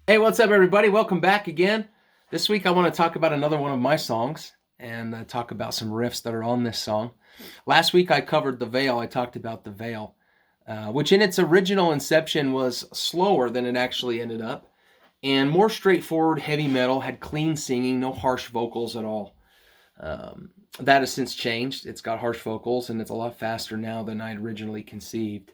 Hey, what's up, everybody? Welcome back again. This week I want to talk about another one of my songs and talk about some riffs that are on this song. Last week I covered The Veil. I talked about The Veil, which in its original inception was slower than it actually ended up and more straightforward heavy metal, had clean singing, no harsh vocals at all. That has since changed. It's got harsh vocals and it's a lot faster now than I originally conceived.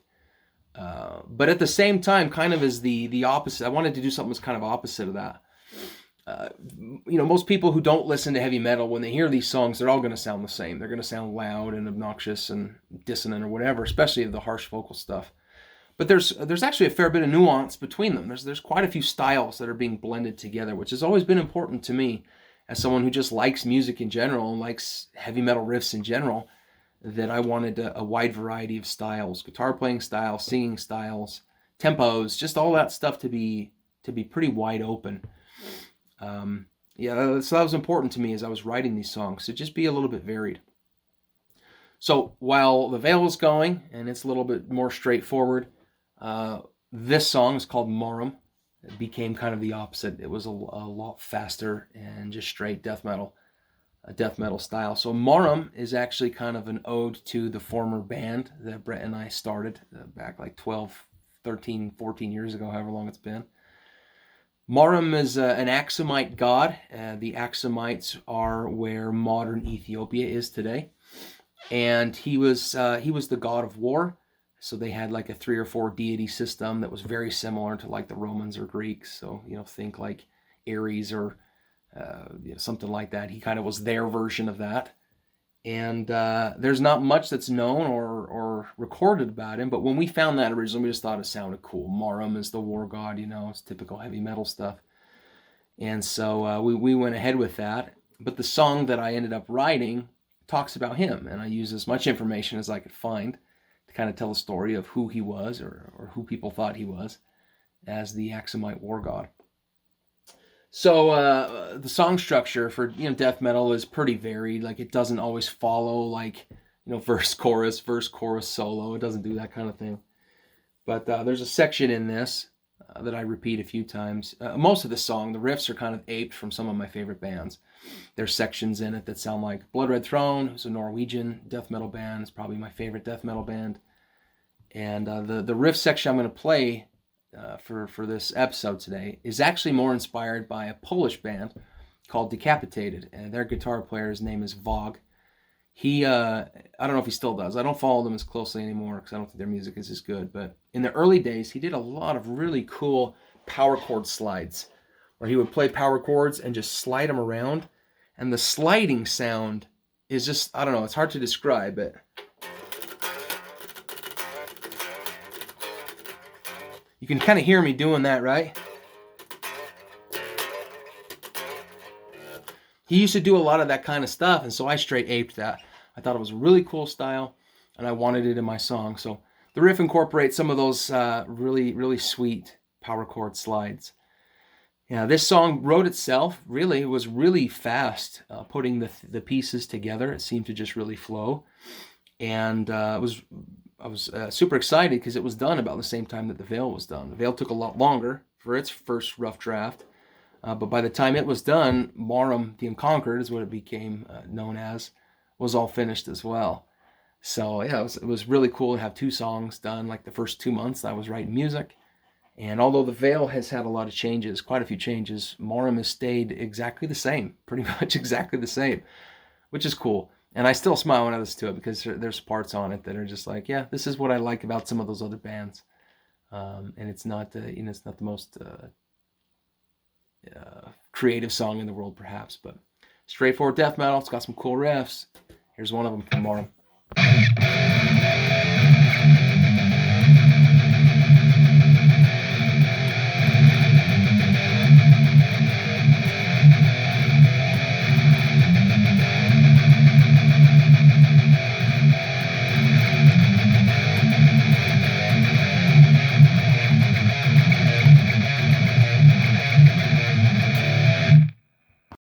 But at the same time, kind of as the opposite. I wanted to do something that's kind of opposite of that. Most people who don't listen to heavy metal, when they hear these songs, they're all going to sound the same. They're going to sound loud and obnoxious and dissonant or whatever, especially the harsh vocal stuff. But there's actually a fair bit of nuance between them. There's quite a few styles that are being blended together, which has always been important to me as someone who just likes music in general and likes heavy metal riffs in general. That I wanted a wide variety of styles, guitar playing styles, singing styles, tempos, just all that stuff to be pretty wide open. So that was important to me as I was writing these songs, to just be a little bit varied. So while The Veil was going, and it's a little bit more straightforward, this song is called Maram. It became kind of the opposite. It was a lot faster and just straight death metal. A death metal style. So Maram is actually kind of an ode to the former band that Brett and I started back like 12, 13, 14 years ago, however long it's been. Maram is an Aksumite god. The Aksumites are where modern Ethiopia is today. And he was the god of war. So they had like a 3 or 4 deity system that was very similar to like the Romans or Greeks. So, think like Ares or something like that. He kind of was their version of that. And there's not much that's known or recorded about him, but when we found that originally, we just thought it sounded cool. Maram is the war god, it's typical heavy metal stuff. And so we went ahead with that. But the song that I ended up writing talks about him, and I used as much information as I could find to kind of tell the story of who he was or who people thought he was as the Aksumite war god. So the song structure for death metal is pretty varied. Like, it doesn't always follow like verse chorus solo. It doesn't do that kind of thing. But there's a section in this that I repeat a few times. Most of the song, the riffs are kind of aped from some of my favorite bands. There's sections in it that sound like Blood Red Throne, who's a Norwegian death metal band. It's probably my favorite death metal band. And the riff section I'm going to play for this episode today is actually more inspired by a Polish band called Decapitated, and their guitar player's name is Vog. He I don't know if he still does. I don't follow them as closely anymore because I don't think their music is as good, but in the early days he did a lot of really cool power chord slides where he would play power chords and just slide them around, and the sliding sound is just, I don't know, it's hard to describe, but you can kind of hear me doing that, right? He used to do a lot of that kind of stuff, and so I straight aped that. I thought it was a really cool style, and I wanted it in my song. So the riff incorporates some of those really, really sweet power chord slides. Yeah, this song wrote itself. Really, it was really fast putting the pieces together. It seemed to just really flow, and I was super excited because it was done about the same time that The Veil was done. The Veil took a lot longer for its first rough draft, but by the time it was done, Mahrem the Unconquered is what it became known as, was all finished as well. So yeah, it was really cool to have 2 songs done like the first 2 months I was writing music. And although The Veil has had a lot of changes, quite a few changes, Mahrem has stayed exactly the same, pretty much exactly the same, which is cool. And I still smile when I listen to it because there's parts on it that are just like, yeah, this is what I like about some of those other bands. And it's not it's not the most creative song in the world, perhaps, but straightforward death metal. It's got some cool riffs. Here's one of them from Murum.